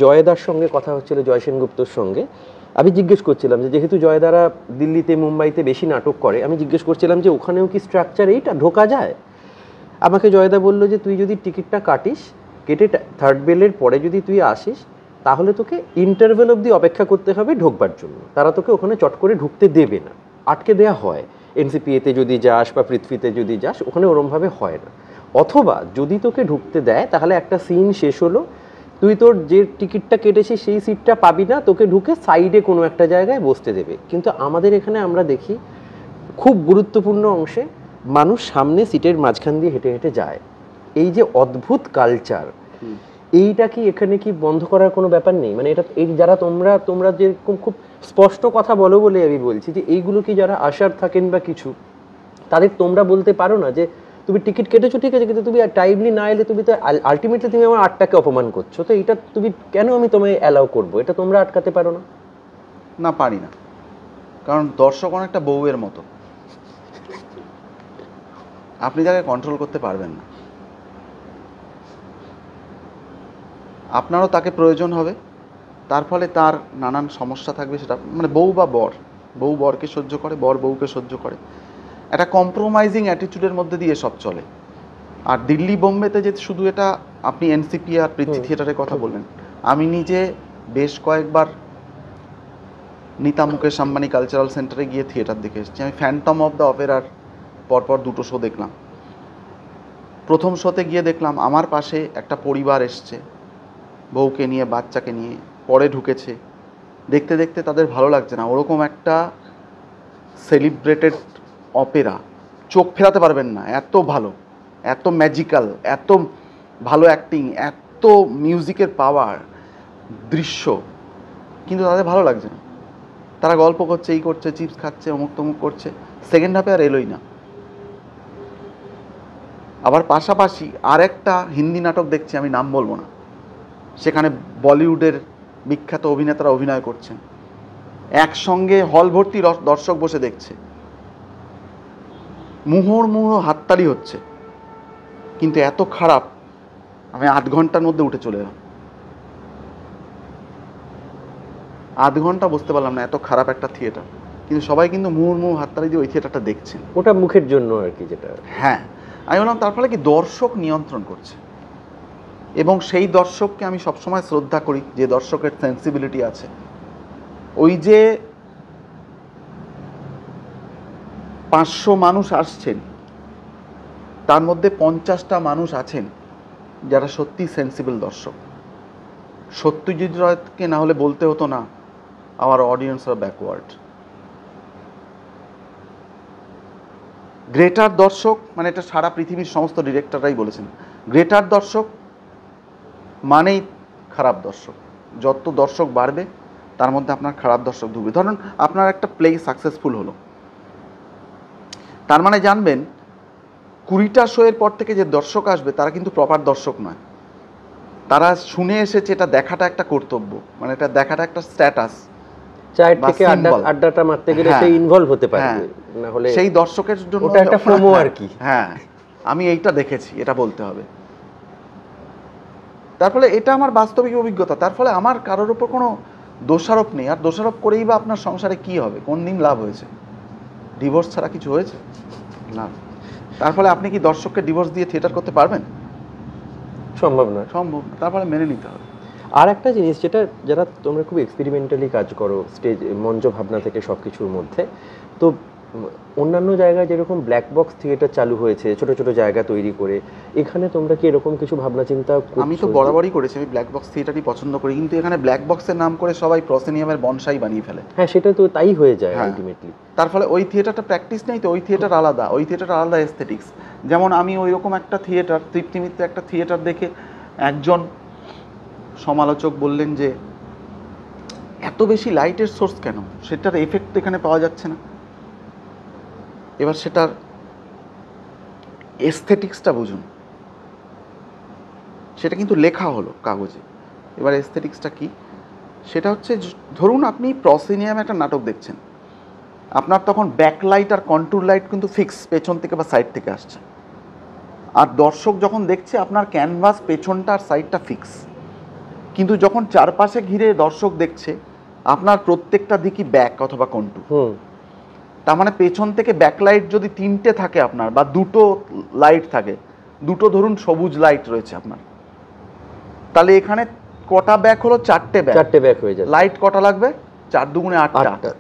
জয়দার সঙ্গে কথা হচ্ছিল, জয় সেনগুপ্তর সঙ্গে। আমি জিজ্ঞেস করছিলাম যে যেহেতু জয়দারা দিল্লিতে মুম্বাইতে বেশি নাটক করে, আমি জিজ্ঞেস করছিলাম যে ওখানেও কি স্ট্রাকচার এইটা ঢোকা যায়? আমাকে জয়দা বলল যে তুই যদি টিকিটটা কাটিস, কেটে থার্ড বেলের পরে যদি তুই আসিস, তাহলে তোকে ইন্টারভেল অবধি অপেক্ষা করতে হবে ঢোকবার জন্য। তারা তোকে ওখানে চট করে ঢুকতে দেবে না, আটকে দেওয়া হয়। এনসিপিএতে যদি যাস বা পৃথ্বীতে যদি যাস, ওখানে ওরমভাবে হয় না। অথবা যদি তোকে ঢুকতে দেয়, তাহলে একটা সিন শেষ হলো, তুই তোর যে টিকিটটা কেটেছিস সেই সিটটা পাবি না, তোকে ঢুকে সাইডে কোনো একটা জায়গায় বসতে দেবে। কিন্তু আমাদের এখানে আমরা দেখি খুব গুরুত্বপূর্ণ অংশে মানুষ সামনে সিটের মাঝখান দিয়ে হেঁটে হেঁটে যায়। এই যে অদ্ভুত কালচার, এইটা কি এখানে কি বন্ধ করার কোনো ব্যাপার নেই? মানে এটা এই যারা তোমরা যেরকম খুব স্পষ্ট কথা বলো বলে আমি বলছি যে এইগুলো কি যারা আশার থাকেন বা কিছু, তাদের তোমরা বলতে পারো না যে তুমি টিকিট কেটেছো ঠিক আছে, কিন্তু তুমি টাইমলি না এলে তুমি তো আলটিমেটলি তুমি আমার আর্টটাকে অপমান করছো। তো এটা তুমি কেন আমি তোমায় অ্যালাউ করবো? এটা তোমরা আটকাতে পারো না? না, পারি না, কারণ দর্শক অনেকটা বউয়ের মতো, আপনি তাকে কন্ট্রোল করতে পারবেন না। আপনারও তাকে প্রয়োজন হবে, তার ফলে তার নানান সমস্যা থাকবে। সেটা মানে বউ বা বর, বউ বরকে সহ্য করে, বর বউকে সহ্য করে, একটা কম্প্রোমাইজিং অ্যাটিটিউডের মধ্যে দিয়ে সব চলে। আর দিল্লি বোম্বেতে যে শুধু এটা, আপনি এনসিপি আর পৃথ্বী থিয়েটারের কথা বললেন, আমি নিজে বেশ কয়েকবার নিতা মুকেশ আম্বানি কালচারাল সেন্টারে গিয়ে থিয়েটার দেখে এসেছি। আমি ফ্যান্টম অফ দ্য অপেরার পরপর 2টো শো দেখলাম। প্রথম শোতে গিয়ে দেখলাম আমার পাশে একটা পরিবার এসছে, বউকে নিয়ে, বাচ্চাকে নিয়ে, পরে ঢুকেছে। দেখতে দেখতে তাদের ভালো লাগছে না। ওরকম একটা সেলিব্রেটেড অপেরা চোখ ফেরাতে পারবেন না, এত ভালো, এত ম্যাজিক্যাল, এত ভালো অ্যাক্টিং, এত মিউজিকের পাওয়ার, দৃশ্য, কিন্তু তাদের ভালো লাগছে না। তারা গল্প করছে, এই করছে, চিপস খাচ্ছে, অমুক তমুক করছে, সেকেন্ড হাফে আর এলোই না। আবার পাশাপাশি আরেকটা হিন্দি নাটক দেখছি, আমি নাম বলবো না, সেখানে বলিউডের বিখ্যাত অভিনেতারা অভিনয় করছেন, একসঙ্গে হল ভর্তি দর্শক বসে দেখছে, মুহুর্মুহু হাততালি হচ্ছে, কিন্তু এত খারাপ, আমি 8 ঘন্টার মধ্যে উঠে চলে এলাম। 8 ঘন্টা বসতে পারলাম না, এত খারাপ একটা থিয়েটার, কিন্তু সবাই কিন্তু মুহুর্মুহু হাততালি দিয়ে ওই থিয়েটারটা দেখছেন। ওটা মুখের জন্য আর কি, যেটা হ্যাঁ, আমি বললাম তার ফলে কি দর্শক নিয়ন্ত্রণ করছে, এবং সেই দর্শককে আমি সবসময় শ্রদ্ধা করি, যে দর্শকের সেন্সিবিলিটি আছে। ওই যে 500 মানুষ আসছেন, তার মধ্যে 50টা মানুষ আছেন যারা সত্যি সেন্সিবল দর্শক। সত্যজিৎ রায়কে না হলে বলতে হতো না আমার অডিয়েন্স আর ব্যাকওয়ার্ড। গ্রেটার দর্শক মানে এটা সারা পৃথিবীর সমস্ত ডিরেক্টররাই বলেছেন, গ্রেটার দর্শক মানেই খারাপ দর্শক। যত দর্শক বাড়বে তার মধ্যে আপনার খারাপ দর্শক ঢুকবে। ধরুন আপনার একটা প্লে সাকসেসফুল হলো, তার মানে জানবেন 20টা শোয়ের পর থেকে যে দর্শক আসবে তারা কিন্তু প্রপার দর্শক নয়, তারা শুনে এসেছে, এটা দেখাটা একটা কর্তব্য, মানে এটা দেখাটা একটা স্ট্যাটাস। চায়ের থেকে আড্ডাটা মারতে গেলে সে ইনভলভ হতে পারবে, না হলে সেই দর্শকের জন্য ওটা একটা প্রোমো আর কি। হ্যাঁ, আমি এইটা দেখেছি, এটা বলতে হবে। তার ফলে এটা আমার বাস্তবিক অভিজ্ঞতা। তার ফলে আমার কারোর ওপর কোনো দোষারোপ নেই, আর দোষারোপ করেই বা আপনার সংসারে কি হবে, কোন দিন লাভ হয়েছে? ডিভোর্স ছাড়া কিছু হয়েছে না। তার ফলে আপনি কি দর্শককে ডিভোর্স দিয়ে থিয়েটার করতে পারবেন? সম্ভব নয়। সম্ভব। তারপরে মেনে নিতে হবে। আর একটা জিনিস, যেটা যারা তোমরা খুব এক্সপেরিমেন্টালি কাজ করো স্টেজ মঞ্চ ভাবনা থেকে সব কিছুর মধ্যে, তো অন্যান্য জায়গায় যেরকম ব্ল্যাক বক্স থিয়েটার চালু হয়েছে ছোট ছোট জায়গা তৈরি করে, এখানে তোমরা কি এরকম কিছু ভাবনা চিন্তা? আমি তো বরাবরই করেছি, আমি ব্ল্যাক বক্স থিয়েটারই পছন্দ করি, কিন্তু এখানে ব্ল্যাক বক্সের নাম করে সবাই প্রসেনিয়ামের বনসাই বানিয়ে ফেলে। হ্যাঁ, সেটা তো তাই হয়ে যায় আলটিমেটলি। তার ফলে ওই থিয়েটারটা প্র্যাকটিস নেই তো, ওই থিয়েটার আলাদা, ওই থিয়েটার আলাদা এস্থেটিক্স। যেমন আমি ওই রকম একটা থিয়েটার, তৃপ্তি মিত্র একটা থিয়েটার দেখে একজন সমালোচক বললেন যে এত বেশি লাইটের সোর্স কেন, সেটার এফেক্ট এখানে পাওয়া যাচ্ছে না। এবার সেটার এস্থেটিক্সটা বুঝুন, সেটা কিন্তু লেখা হলো কাগজে। এবার এস্থেটিক্সটা কি? সেটা হচ্ছে, ধরুন আপনি প্রসেনিয়াম একটা নাটক দেখছেন, আপনার তখন ব্যাকলাইট আর কন্ট্রোল লাইট কিন্তু ফিক্স, পেছন থেকে বা সাইড থেকে আসছে। আর দর্শক যখন দেখছে আপনার ক্যানভাস পেছনটা আর সাইডটা ফিক্স, কিন্তু যখন চারপাশে ঘিরে দর্শক দেখছে আপনার প্রত্যেকটা দিকই ব্যাক অথবা কন্ট্রোল। তার মানে পেছন থেকে ব্যাকলাইট যদি 3টে থাকে আপনার, বা 2টো লাইট থাকে, 2টো ধরুন সবুজ লাইট রয়েছে আপনার, তাহলে এখানে কটা ব্যাক হলো? 4টে ব্যাক হয়ে যায়। লাইট কটা লাগবে? 4 দুগুণে 8টা।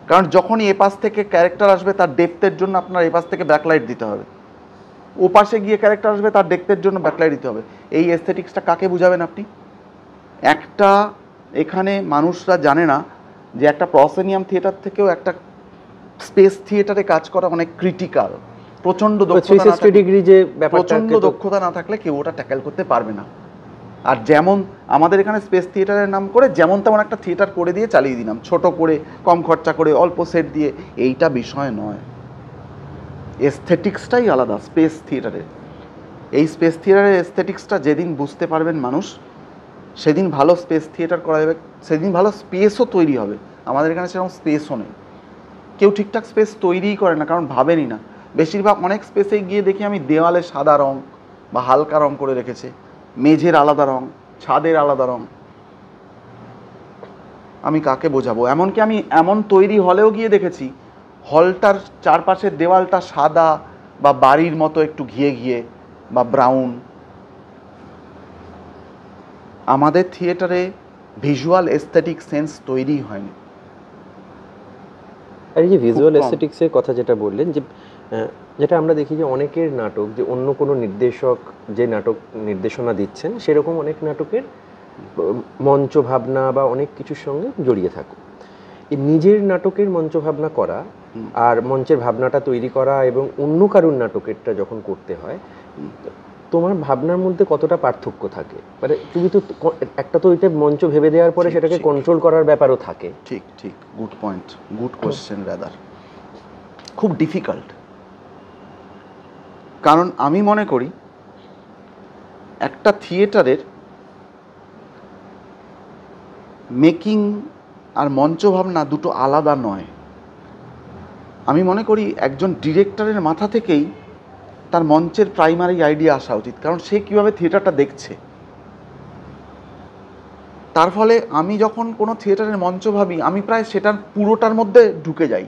কারণ যখনই এপাশ থেকে ক্যারেক্টার আসবে তার ডেপথের জন্য আপনার এপাশ থেকে ব্যাকলাইট দিতে হবে, ও পাশে গিয়ে ক্যারেক্টার আসবে তার ডেপথের জন্য ব্যাকলাইট দিতে হবে। এই এস্থেটিক্সটা কাকে বুঝাবেন আপনি? একটা এখানে মানুষরা জানে না যে একটা প্রসেনিয়াম থিয়েটার থেকেও একটা স্পেস থিয়েটারে কাজ করা অনেক ক্রিটিক্যাল। প্রচণ্ড দক্ষতা না থাকলে কেউ ওটা ট্যাকেল করতে পারবে না। আর যেমন আমাদের এখানে স্পেস থিয়েটারের নাম করে যেমন তেমন একটা থিয়েটার করে দিয়ে চালিয়ে দিলাম, ছোট করে, কম খরচা করে, অল্প সেট দিয়ে, এইটা বিষয় নয়। এস্থেটিক্সটাই আলাদা স্পেস থিয়েটারের। এই স্পেস থিয়েটারের এস্থেটিক্সটা যেদিন বুঝতে পারবেন মানুষ, সেদিন ভালো স্পেস থিয়েটার করা যাবে, সেদিন ভালো স্পেসও তৈরি হবে। আমাদের এখানে সেরকম স্পেসও নেই, কেউ ঠিকঠাক স্পেস তৈরিই করে না, কারণ ভাবেনি না। বেশিরভাগ অনেক স্পেসে গিয়ে দেখি আমি দেওয়ালে সাদা রং বা হালকা রং করে রেখেছে, মেঝের আলাদা রং, ছাদের আলাদা রং। আমি কাকে বোঝাবো? এমনকি আমি এমন তৈরি হলেও গিয়ে দেখেছি হলটার চারপাশের দেওয়ালটা সাদা বা বাড়ির মতো একটু ঘিয়ে ঘিয়ে বা ব্রাউন। আমাদের থিয়েটারে ভিজুয়াল এস্থেটিক সেন্স তৈরি হয়নি। আর এই যে ভিজুয়াল এস্থেটিক্সের কথা যেটা বললেন, যে যেটা আমরা দেখি যে অনেকের নাটক, যে অন্য কোনো নির্দেশক যে নাটক নির্দেশনা দিচ্ছেন সেরকম অনেক নাটকের মঞ্চ ভাবনা বা অনেক কিছুর সঙ্গে জড়িয়ে থাকো। এই নিজের নাটকের মঞ্চ ভাবনা করা আর মঞ্চের ভাবনাটা তৈরি করা এবং অন্য কারুর নাটকেরটা যখন করতে হয়, তোমার ভাবনার মধ্যে কতটা পার্থক্য থাকে? মানে তুমি তো একটা তো ওইটা মঞ্চ ভেবে দেওয়ার পরে সেটাকে কন্ট্রোল করার ব্যাপারও থাকে। ঠিক ঠিক, good point, good question rather. খুব ডিফিকাল্ট। কারণ আমি মনে করি একটা থিয়েটারের মেকিং আর মঞ্চ ভাবনা দুটো আলাদা নয়। আমি মনে করি একজন ডিরেক্টরের মাথা থেকেই তার মঞ্চের প্রাইমারি আইডিয়া আসা উচিত, কারণ সে কীভাবে থিয়েটারটা দেখছে। তার ফলে আমি যখন কোনো থিয়েটারের মঞ্চ ভাবি, আমি প্রায় সেটার পুরোটার মধ্যে ঢুকে যাই।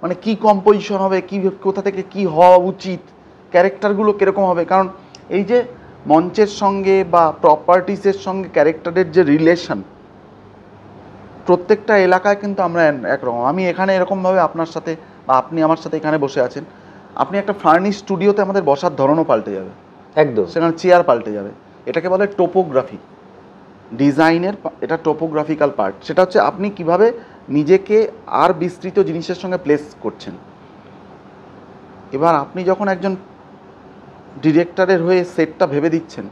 মানে কি কম্পোজিশন হবে, কি কোথা থেকে কি হওয়া উচিত, ক্যারেক্টারগুলো কীরকম হবে। কারণ এই যে মঞ্চের সঙ্গে বা প্রপার্টিসের সঙ্গে ক্যারেক্টারের যে রিলেশন, প্রত্যেকটা এলাকায় কিন্তু আমরা একরকম। আমি এখানে এরকমভাবে আপনার সাথে বা আপনি আমার সাথে এখানে বসে আছেন, আপনি একটা ফার্নিশ স্টুডিওতে আমাদের বসার ধরনও পাল্টে যাবে, একদম সেখানে চেয়ার পাল্টে যাবে। এটাকে বলে টোপোগ্রাফি, ডিজাইনের এটা টোপোগ্রাফিক্যাল পার্ট। সেটা হচ্ছে আপনি কিভাবে নিজেকে আর বিস্তৃত জিনিসের সঙ্গে প্লেস করছেন। এবার আপনি যখন একজন ডিরেক্টরের হয়ে সেটটা ভেবে দিচ্ছেন,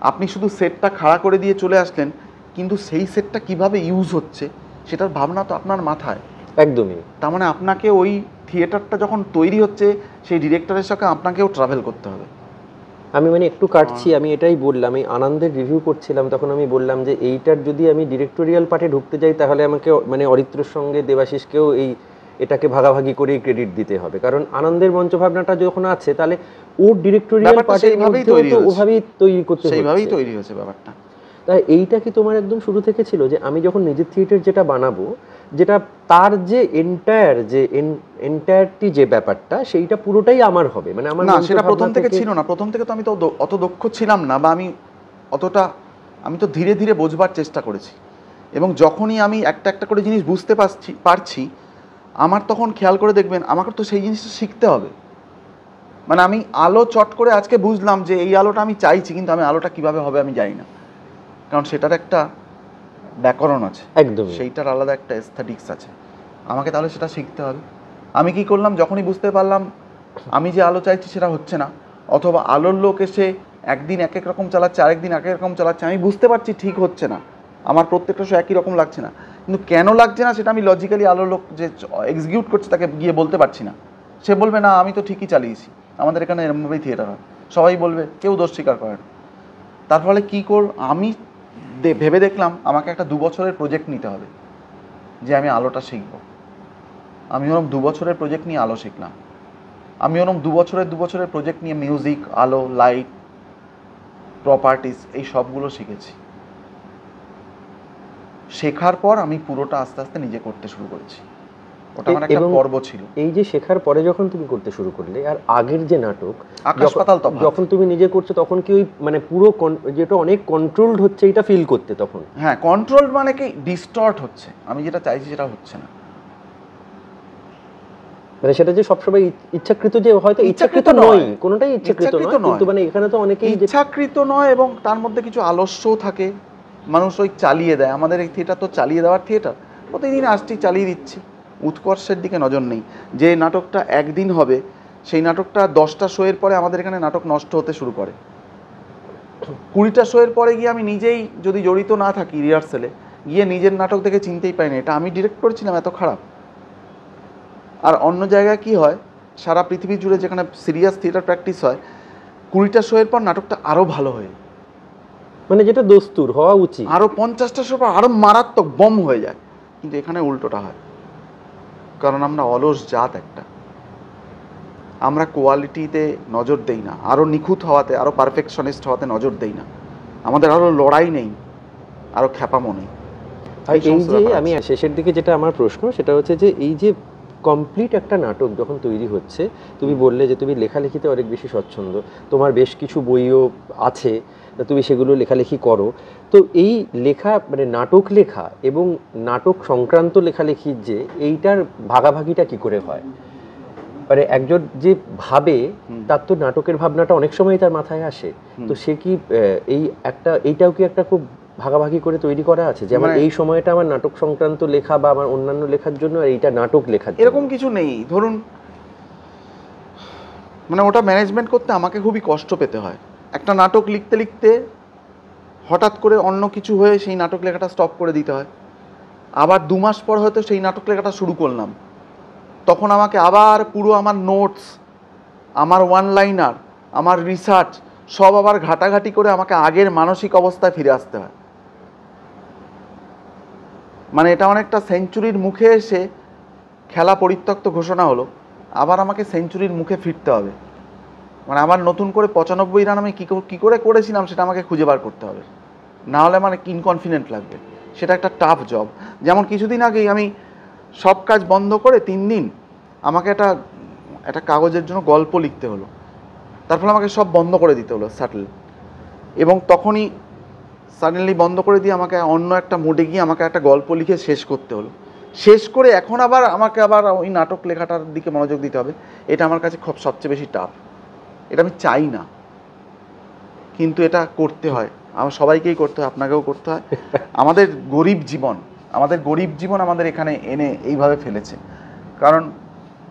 আপনি শুধু সেটটা খাড়া করে দিয়ে চলে আসলেন, কিন্তু সেই সেটটা কিভাবে ইউজ হচ্ছে সেটার ভাবনা তো আপনার মাথায়। একদমই। তার মানে আপনাকে ওই থিয়েটারটা যখন তৈরি হচ্ছে, সেই ডিরেক্টরের সাথে আপনাকেও ট্রাভেল করতে হবে। আমি মানে একটু কাটছি, আমি এটাই বললাম, এই আনন্দের রিভিউ করছিলাম তখন আমি বললাম যে এইটার যদি আমি ডিরেক্টোরিয়াল পার্টে ঢুকতে যাই তাহলে আমাকে মানে অরিত্রর সঙ্গে দেবাশিসকেও এটাকে ভাগাভাগি করেই ক্রেডিট দিতে হবে, কারণ আনন্দের মঞ্চভাবনাটা যখন আছে তাহলে ওর ডিরেক্টোরিয়াল পার্টে ওভাবেই তৈরি করতে হচ্ছে, সেইভাবেই তৈরি হয়েছে ব্যাপারটা। তাই এইটা কি তোমার একদম শুরু থেকে ছিল যে আমি যখন নিজের থিয়েটার যেটা বানাবো, যেটা তার যে এন্টায়ারটি যে ব্যাপারটা সেইটা পুরোটাই আমার হবে, মানে আমার না, সেটা প্রথম থেকে ছিল না। প্রথম থেকে তো আমি তো অত দক্ষ ছিলাম না, বা আমি তো ধীরে ধীরে বোঝবার চেষ্টা করেছি। এবং যখনই আমি একটা একটা করে জিনিস বুঝতে পারছি, আমার তখন খেয়াল করে দেখবেন আমাকে তো সেই জিনিসটা শিখতে হবে। মানে আমি আলো চট করে আজকে বুঝলাম যে এই আলোটা আমি চাইছি, কিন্তু আমি আলোটা কিভাবে হবে আমি জানি না, কারণ সেটার একটা ব্যাকরণ আছে, একদম সেইটার আলাদা একটা এস্থেটিক্স আছে। আমাকে তাহলে সেটা শিখতে হবে। আমি কি করলাম, যখনই বুঝতে পারলাম আমি যে আলো চাইছি সেটা হচ্ছে না, অথবা আলোর লোক এসে একদিন এক এক রকম চালাচ্ছে, আরেকদিন এক এক রকম চালাচ্ছে, আমি বুঝতে পারছি ঠিক হচ্ছে না, আমার প্রত্যেকটা শো একই রকম লাগছে না, কিন্তু কেন লাগছে না সেটা আমি লজিক্যালি আলোর লোক যে এক্সিকিউট করছে তাকে গিয়ে বলতে পারছি না। সে বলবে না আমি তো ঠিকই চালিয়েছি, আমাদের এখানে এরকমভাবেই থিয়েটার হয়, সবাই বলবে, কেউ দোষ স্বীকার করে না। তার ফলে কী আমি ভেবে দেখলাম আমাকে একটা 2 বছরের প্রজেক্ট নিতে হবে যে আমি আলোটা শিখব। আমি ওরকম 2 বছরের প্রজেক্ট নিয়ে আলো শিখলাম। আমি ওরকম 2 বছরের প্রজেক্ট নিয়ে মিউজিক, আলো, লাইট, প্রপার্টিস এই সবগুলো শিখেছি। শেখার পর আমি পুরোটা আস্তে আস্তে নিজে করতে শুরু করেছি। ওটা আমার একটা পর্ব ছিল। এই যে শেখার পরে যখন তুমি করতে শুরু করলে, আর আগের যে নাটক আকাশ পাতাল তফাৎ, যখন তুমি নিজে করছো তখন কি ওই মানে পুরো যেটা অনেক কন্ট্রোলড হচ্ছে এটা ফিল করতে তখন? হ্যাঁ, কন্ট্রোলড মানে কি ডিস্টর্ট হচ্ছে, আমি যেটা চাইছি সেটা হচ্ছে না। মানে সেটা যে সবসময় ইচ্ছাকৃত, যে হয়তো ইচ্ছাকৃত নয়, কোনোটাই ইচ্ছাকৃত নয়, কিন্তু মানে এখানে তো অনেকেই ইচ্ছাকৃত নয়, এবং তার মধ্যে কিছু আলস্যও থাকে। মানুষ ওই চালিয়ে দেয়, আমাদের এই থিয়েটার তো চালিয়ে দেওয়ার থিয়েটার, প্রতিদিন আসছি চালিয়ে দিচ্ছি, উৎকর্ষের দিকে নজর নেই। যে নাটকটা একদিন হবে সেই নাটকটা 10টা শোয়ের পরে আমাদের এখানে নাটক নষ্ট হতে শুরু করে। 20টা শোয়ের পরে গিয়ে আমি নিজেই যদি জড়িত না থাকি রিহার্সেলে, গিয়ে নিজের নাটক দেখে চিনতেই পাই না এটা আমি ডিরেক্ট করেছিলাম, এত খারাপ। আর অন্য জায়গায় কি হয়, সারা পৃথিবী জুড়ে যেখানে সিরিয়াস থিয়েটার প্র্যাকটিস হয়, 20টা শোয়ের পর নাটকটা আরও ভালো হয়, মানে যেটা দস্তুর হওয়া উচিত, আরও 50টা শোর পর আরও মারাত্মক বম হয়ে যায়। কিন্তু এখানে উল্টোটা হয়, কারণ আমরা অলস জাত একটা, আমরা কোয়ালিটিতে নজর দেই না, আরও নিখুঁত হওয়াতে, আরও পারফেকশনিস্ট হওয়াতে নজর দেই না, আমাদের আরও লড়াই নেই, আরও খ্যাপামো নেই। এই যে আমি শেষের দিকে যেটা আমার প্রশ্ন সেটা হচ্ছে যে এই যে কমপ্লিট একটা নাটক যখন তৈরি হচ্ছে, তুমি বললে যে তুমি লেখালেখিতে অনেক বেশি স্বচ্ছন্দ, তোমার বেশ কিছু বইও আছে, তুমি সেগুলো লেখালেখি করো, তো এই লেখা মানে নাটক লেখা এবং নাটক সংক্রান্ত লেখালেখির যে এইটার ভাগাভাগিটা কি করে হয়? মানে একজন যে ভাবে তার তো নাটকের ভাবনাটা অনেক সময় তার মাথায় আসে, তো সে কি এইটাও কি একটা খুব ভাগাভাগি করে তৈরি করা আছে যে আমার এই সময়টা আমার নাটক সংক্রান্ত লেখা বা আমার অন্যান্য লেখার জন্য, আর এইটা নাটক লেখার জন্য? এরকম কিছু নেই। ধরুন, মানে ওটা ম্যানেজমেন্ট করতে আমাকে খুবই কষ্ট পেতে হয়। একটা নাটক লিখতে লিখতে হঠাৎ করে অন্য কিছু হয়ে সেই নাটক লেখাটা স্টপ করে দিতে হয়, আবার 2 মাস পর হয়তো সেই নাটক লেখাটা শুরু করলাম, তখন আমাকে আবার পুরো আমার নোটস, আমার ওয়ান লাইনার, আমার রিসার্চ সব আবার ঘাটাঘাটি করে আমাকে আগের মানসিক অবস্থায় ফিরে আসতে হয়। মানে এটা অনেকটা সেঞ্চুরির মুখে এসে খেলা পরিত্যক্ত ঘোষণা হলো, আবার আমাকে সেঞ্চুরির মুখে ফিরতে হবে। মানে আবার নতুন করে 95 রান আমি কী করে করেছিলাম সেটা আমাকে খুঁজে বার করতে হবে, না হলে মানে ইনকনফিডেন্ট লাগবে। সেটা একটা টাফ জব। যেমন কিছুদিন আগেই আমি সব কাজ বন্ধ করে 3 দিন আমাকে একটা কাগজের জন্য গল্প লিখতে হলো, তার ফলে আমাকে সব বন্ধ করে দিতে হলো সাটল। এবং তখনই সাডেনলি বন্ধ করে দিয়ে আমাকে অন্য একটা মোডে গিয়ে আমাকে একটা গল্প লিখে শেষ করতে হলো। শেষ করে এখন আমাকে আবার ওই নাটক লেখাটার দিকে মনোযোগ দিতে হবে। এটা আমার কাছে সবচেয়ে বেশি টাফ। এটা আমি চাই না, কিন্তু এটা করতে হয়। আমার সবাইকেই করতে হয়, আপনাকেও করতে হয়। আমাদের গরিব জীবন আমাদের এখানে এনে এইভাবে ফেলেছে। কারণ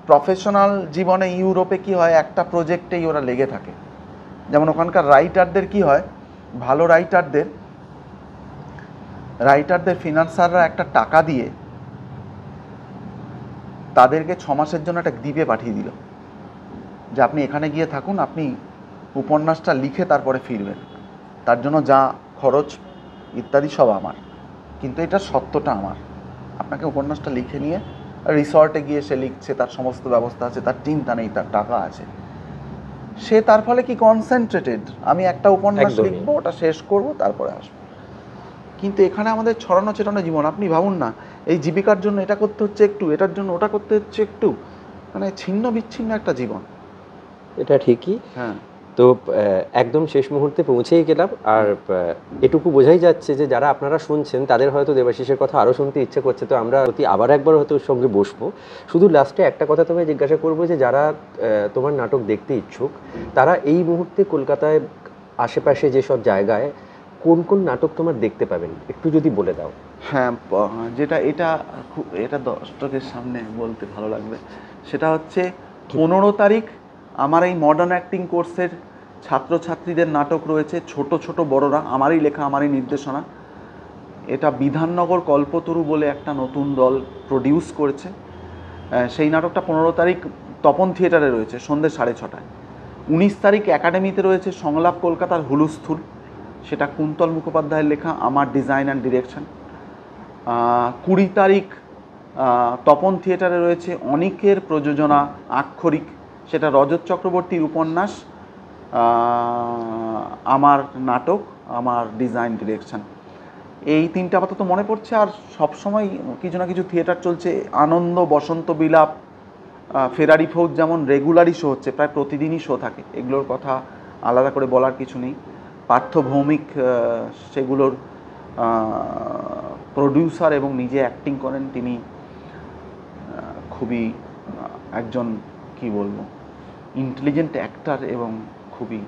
প্রফেশনাল জীবনে ইউরোপে কি হয়, একটা প্রজেক্টেই ওরা লেগে থাকে। যেমন ওখানকার রাইটারদের কি হয়, ভালো রাইটারদের ফিনান্সাররা একটা টাকা দিয়ে তাদেরকে 6 মাসের জন্য একটা দ্বীপে পাঠিয়ে দিল, যে আপনি এখানে গিয়ে থাকুন, আপনি উপন্যাসটা লিখে তারপরে ফিরবেন, তার জন্য যা খরচ ইত্যাদি সব আমার, কিন্তু এটা সত্যটা আমার। আপনাকে উপন্যাসটা লিখে নিয়ে রিসর্টে গিয়ে সে লিখছে, তার সমস্ত ব্যবস্থা আছে, তার চিন্তা নেই, তার টাকা আছে। সে তার ফলে কি কনসেন্ট্রেটেড, আমি একটা উপন্যাস লিখবো, ওটা শেষ করব, তারপরে আসবো। কিন্তু এখানে আমাদের ছড়ানো ছেটানো জীবন। আপনি ভাবুন না, এই জীবিকার জন্য এটা করতে হচ্ছে একটু, এটার জন্য ওটা করতে হচ্ছে একটু, মানে ছিন্ন বিচ্ছিন্ন একটা জীবন। এটা ঠিকই। হ্যাঁ, তো একদম শেষ মুহূর্তে পৌঁছেই গেলাম। আর এটুকু বোঝাই যাচ্ছে যে যারা আপনারা শুনছেন তাদের হয়তো দেবাশিসের কথা আরও শুনতে ইচ্ছে করছে। তো আমরা আবার একবার হয়তো ওর সঙ্গে বসবো। শুধু লাস্টে একটা কথা তোমায় জিজ্ঞাসা করবো, যে যারা তোমার নাটক দেখতে ইচ্ছুক, তারা এই মুহূর্তে কলকাতায় আশেপাশে যেসব জায়গায় কোন কোন নাটক তোমার দেখতে পাবেন একটু যদি বলে দাও। হ্যাঁ, এটা দর্শকের সামনে বলতে ভালো লাগবে। সেটা হচ্ছে 15 তারিখ আমার এই মডার্ন অ্যাক্টিং কোর্সের ছাত্রছাত্রীদের নাটক রয়েছে, ছোট ছোট বড়রা, আমারই লেখা, আমারই নির্দেশনা। এটা বিধাননগর কল্পতরু বলে একটা নতুন দল প্রডিউস করেছে। সেই নাটকটা 15 তারিখ তপন থিয়েটারে রয়েছে সন্ধ্যে 6:30টায়। 19 তারিখ একাডেমিতে রয়েছে সংলাপ কলকাতার হুলুস্থুল, সেটা কুন্তল মুখোপাধ্যায়ের লেখা, আমার ডিজাইন অ্যান্ড ডিরেকশন। 20 তারিখ তপন থিয়েটারে রয়েছে অনিকের প্রযোজনা আক্ষরিক, সেটা রজত চক্রবর্তীর উপন্যাস, আমার নাটক, আমার ডিজাইন ডিরেকশন। এই 3টা আপাতত মনে পড়ছে। আর সবসময় কিছু না কিছু থিয়েটার চলছে। আনন্দ, বসন্ত বিলাপ, ফেরারি ফৌজ যেমন রেগুলারই শো হচ্ছে, প্রায় প্রতিদিনই শো থাকে, এগুলোর কথা আলাদা করে বলার কিছু নেই। পার্থ ভৌমিক সেগুলোর প্রডিউসার এবং নিজে অ্যাক্টিং করেন। তিনি খুবই একজন কি বলবো ইন্টেলিজেন্ট অ্যাক্টর এবং খুবই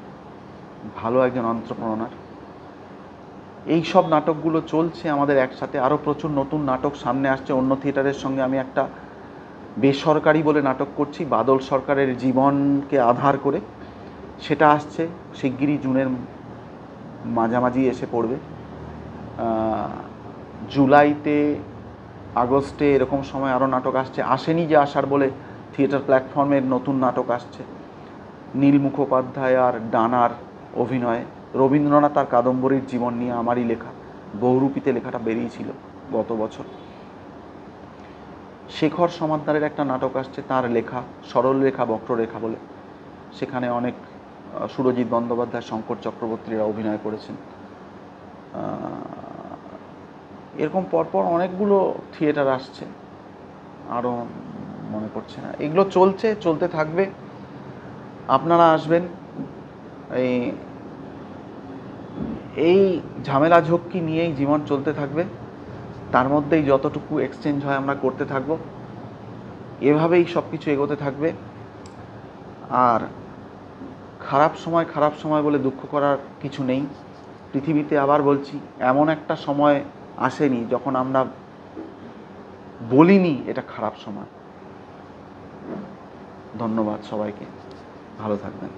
ভালো একজন এন্টারপ্রেনার। এই সব নাটকগুলো চলছে আমাদের একসাথে। আরও প্রচুর নতুন নাটক সামনে আসছে। অন্য থিয়েটারের সঙ্গে আমি একটা বেসরকারি বলে নাটক করছি, বাদল সরকারের জীবনকে আধার করে। সেটা আসছে শিগগিরই, জুনের মাঝামাঝি এসে পড়বে। জুলাইতে, আগস্টে এরকম সময় আরও নাটক আসছে। আসেনি যে আসার বলে থিয়েটার প্ল্যাটফর্মের নতুন নাটক আসছে, নীল মুখোপাধ্যায় আর ডানার অভিনয়ে। রবীন্দ্রনাথ আর কাদম্বরীর জীবন নিয়ে আমারই লেখা বহুরূপীতে লেখাটা বেরিয়েছিল গত বছর। শেখর সমাদ্দারের একটা নাটক আসছে, তার লেখা সরলরেখা বক্ররেখা বলে। সেখানে অনেক সুরজিৎ বন্দ্যোপাধ্যায়, শঙ্কর চক্রবর্তীরা অভিনয় করেছেন। এরকম পরপর অনেকগুলো থিয়েটার আসছে, আরও মনে পড়ছে না। এগুলো চলতে থাকবে। আপনারা আসবেন। এই ঝামেলা ঝক্কি নিয়েই জীবন চলতে থাকবে। তার মধ্যেই যতটুকু এক্সচেঞ্জ হয় আমরা করতে থাকব। এভাবেই সব কিছু এগোতে থাকবে। আর খারাপ সময় বলে দুঃখ করার কিছু নেই। পৃথিবীতে আবার বলছি, এমন একটা সময় আসেনি যখন আমরা বলিনি এটা খারাপ সময়। ধন্যবাদ সবাইকে, ভালো থাকবেন।